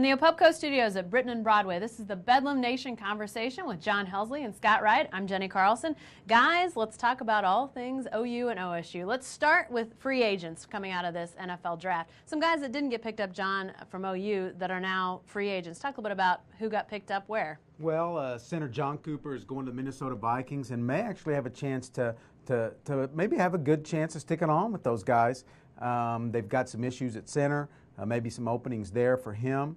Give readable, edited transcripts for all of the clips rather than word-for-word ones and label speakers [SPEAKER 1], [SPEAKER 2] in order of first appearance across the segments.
[SPEAKER 1] the Apopco Studios at Britton and Broadway, this is the Bedlam Nation Conversation with John Helsley and Scott Wright. I'm Jenni Carlson. Guys, let's talk about all things OU and OSU. Let's start with free agents coming out of this NFL draft. Some guys that didn't get picked up, John, from OU that are now free agents. Talk a little bit about who got picked up where.
[SPEAKER 2] Well, center John Cooper is going to the Minnesota Vikings and may actually have a chance to maybe have a good chance of sticking on with those guys. They've got some issues at center. Maybe some openings there for him.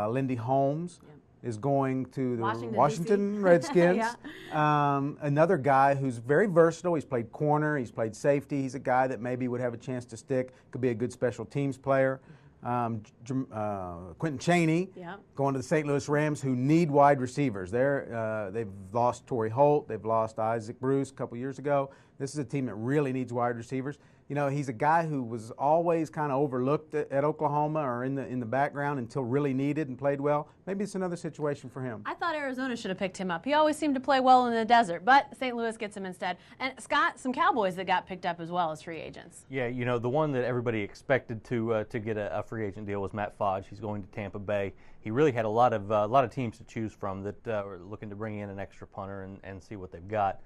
[SPEAKER 2] Lindy Holmes is going to the Washington Redskins. Another guy who's very versatile. He's played corner. He's played safety. He's a guy that maybe would have a chance to stick. Could be a good special teams player. Quentin Chaney going to the St. Louis Rams, who need wide receivers. They've lost Torrey Holt. They've lost Isaac Bruce a couple years ago. This is a team that really needs wide receivers. You know, he's a guy who was always kind of overlooked at Oklahoma or in the background until really needed and played well. Maybe it's another situation for him.
[SPEAKER 1] I thought Arizona should have picked him up. He always seemed to play well in the desert, but St. Louis gets him instead. And Scott, some Cowboys that got picked up as well as free agents.
[SPEAKER 3] Yeah, you know, the one that everybody expected to get a free agent deal was Matt Fodge. He's going to Tampa Bay. He really had a lot of teams to choose from that were looking to bring in an extra punter and see what they've got.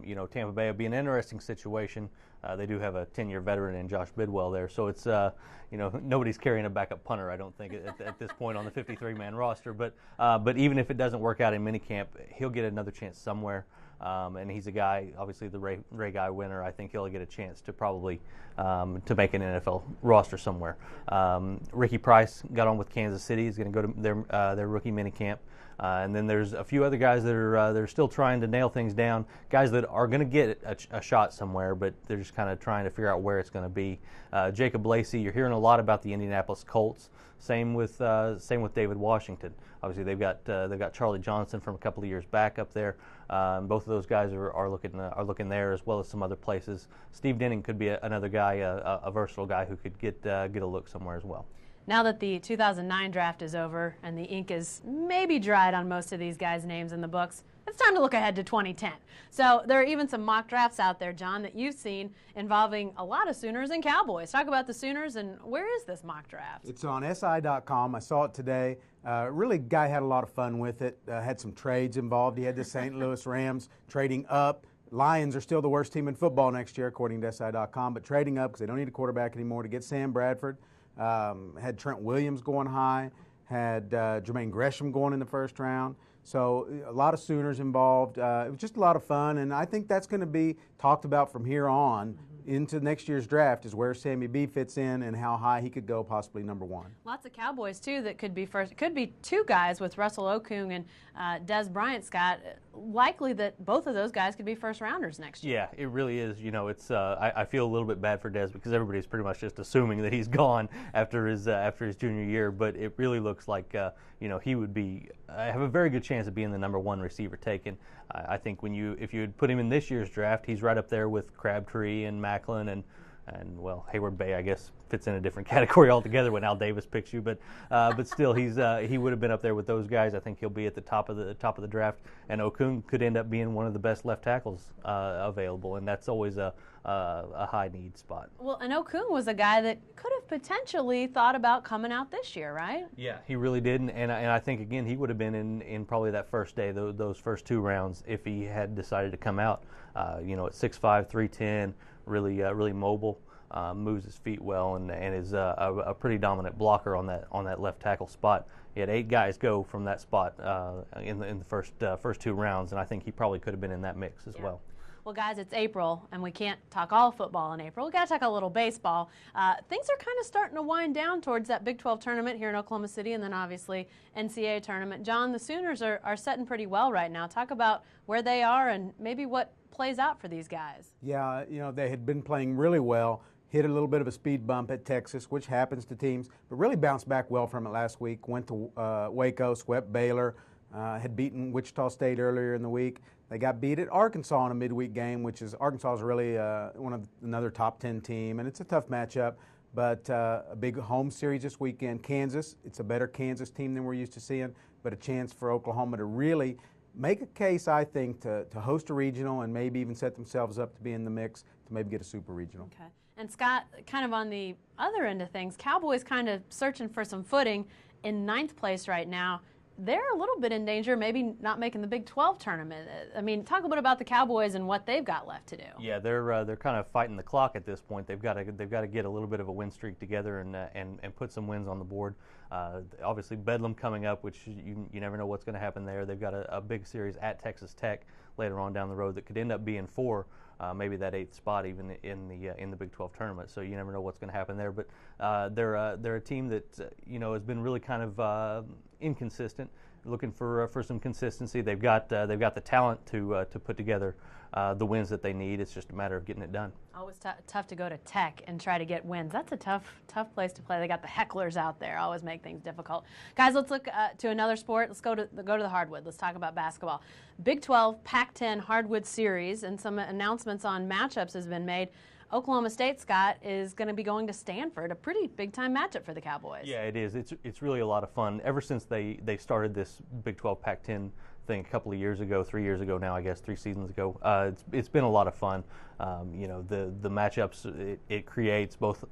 [SPEAKER 3] You know, Tampa Bay would be an interesting situation. They do have a 10-year veteran in Josh Bidwell there, so it's you know, nobody's carrying a backup punter, I don't think, at this point on the 53-man roster. But even if it doesn't work out in minicamp, he'll get another chance somewhere. And he's a guy, obviously the Ray Guy winner. I think he'll get a chance to probably to make an NFL roster somewhere. Ricky Price got on with Kansas City. He's going to go to their rookie minicamp. And then there's a few other guys that are still trying to nail things down. Guys that are going to get a shot somewhere, but they're just kind of trying to figure out where it's going to be. Jacob Lacey, you're hearing a lot about the Indianapolis Colts. Same with David Washington. Obviously, they've got Charlie Johnson from a couple of years back up there. Both of those guys are looking there, as well as some other places. Steve Denning could be another guy, a versatile guy who could get a look somewhere as well.
[SPEAKER 1] Now that the 2009 draft is over and the ink is maybe dried on most of these guys' names in the books, it's time to look ahead to 2010. So there are even some mock drafts out there, John, that you've seen involving a lot of Sooners and Cowboys. Talk about the Sooners, and where is this mock draft?
[SPEAKER 2] It's on SI.com. I saw it today. Really, guy had a lot of fun with it. Had some trades involved. He had the St. Louis Rams trading up. Lions are still the worst team in football next year, according to SI.com, but trading up because they don't need a quarterback anymore to get Sam Bradford. Had Trent Williams going high, had Jermaine Gresham going in the first round. So a lot of Sooners involved. It was just a lot of fun, and I think that's going to be talked about from here on into next year's draft, is where Sammy B fits in and how high he could go, possibly number one.
[SPEAKER 1] Lots of Cowboys, too, that could be first. It could be two guys with Russell Okung and Des Bryant, Scott. Likely that both of those guys could be first-rounders next year.
[SPEAKER 3] Yeah, it really is. You know, it's I feel a little bit bad for Des because everybody's pretty much just assuming that he's gone after his junior year, but it really looks like you know, he would have a very good chance of being the number one receiver taken. I think if you had put him in this year's draft, he's right up there with Crabtree and Macklin and well, Hayward Bay, I guess, fits in a different category altogether when Al Davis picks you, but still, he would have been up there with those guys. I think he'll be at the top of the draft, and Okung could end up being one of the best left tackles available, and that's always a high need spot.
[SPEAKER 1] Well, and Okung was a guy that could have potentially thought about coming out this year, right?
[SPEAKER 3] Yeah, he really did, and I think again he would have been in probably that first day, those first two rounds, if he had decided to come out. You know, at 6'5", 310. Really mobile, moves his feet well, and is a pretty dominant blocker on that left tackle spot. He had 8 guys go from that spot in the first two rounds, and I think he probably could have been in that mix as well.
[SPEAKER 1] Well, guys, it's April, and we can't talk all football in April. We've got to talk a little baseball. Things are kind of starting to wind down towards that Big 12 tournament here in Oklahoma City, and then obviously NCAA tournament. John, the Sooners are setting pretty well right now. Talk about where they are and maybe what plays out for these guys.
[SPEAKER 2] Yeah, you know, they had been playing really well, hit a little bit of a speed bump at Texas, which happens to teams, but really bounced back well from it last week. Went to Waco, swept Baylor, had beaten Wichita State earlier in the week. They got beat at Arkansas in a midweek game, which is Arkansas is really another top 10 team, and it's a tough matchup. But a big home series this weekend. Kansas, it's a better Kansas team than we're used to seeing, but a chance for Oklahoma to really make a case, I think, to host a regional and maybe even set themselves up to be in the mix to maybe get a super regional.
[SPEAKER 1] Okay. And Scott, kind of on the other end of things, Cowboys kind of searching for some footing in 9th place right now. They're a little bit in danger, maybe not making the Big 12 tournament. I mean, talk a little bit about the Cowboys and what they've got left to do.
[SPEAKER 3] Yeah, they're kind of fighting the clock at this point. They've got to get a little bit of a win streak together and put some wins on the board. Obviously, Bedlam coming up, which you never know what's going to happen there. They've got a big series at Texas Tech later on down the road that could end up being for maybe that 8th spot even in the Big 12 tournament. So you never know what's going to happen there. But they're a team that has been really kind of inconsistent, looking for some consistency. They've got the talent to put together the wins that they need. It's just a matter of getting it done.
[SPEAKER 1] Always tough to go to Tech and try to get wins. That's a tough place to play. They got the hecklers out there. Always make things difficult. Guys, let's look to another sport. Let's go to the hardwood. Let's talk about basketball. Big 12 Pac-10 hardwood series, and some announcements on matchups has been made. Oklahoma State, Scott, is going to be going to Stanford, a pretty big-time matchup for the Cowboys.
[SPEAKER 3] Yeah, it is. It's really a lot of fun. Ever since they started this Big 12 Pac-10 thing a couple of years ago, 3 years ago now, I guess, 3 seasons ago, it's been a lot of fun. The matchups it creates, both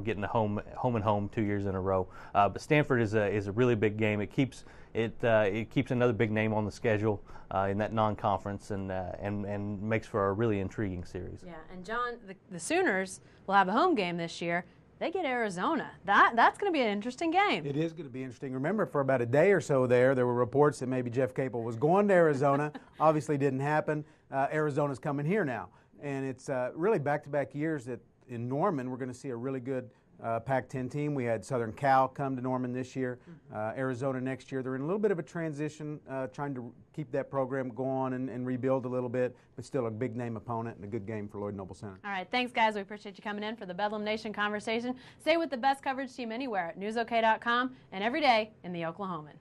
[SPEAKER 3] getting a home and home 2 years in a row. But Stanford is a really big game. It keeps another big name on the schedule in that non-conference and makes for a really intriguing series.
[SPEAKER 1] Yeah, and John, the Sooners will have a home game this year. They get Arizona. That's going to be an interesting game.
[SPEAKER 2] It is going to be interesting. Remember, for about a day or so there were reports that maybe Jeff Capel was going to Arizona. Obviously didn't happen. Arizona's coming here now. And it's really back-to-back years that in Norman we're going to see a really good Pac-10 team. We had Southern Cal come to Norman this year, Arizona next year. They're in a little bit of a transition, trying to keep that program going and rebuild a little bit, but still a big-name opponent and a good game for Lloyd Noble Center.
[SPEAKER 1] All right, thanks, guys. We appreciate you coming in for the Bedlam Nation conversation. Stay with the best coverage team anywhere at newsok.com and every day in the Oklahoman.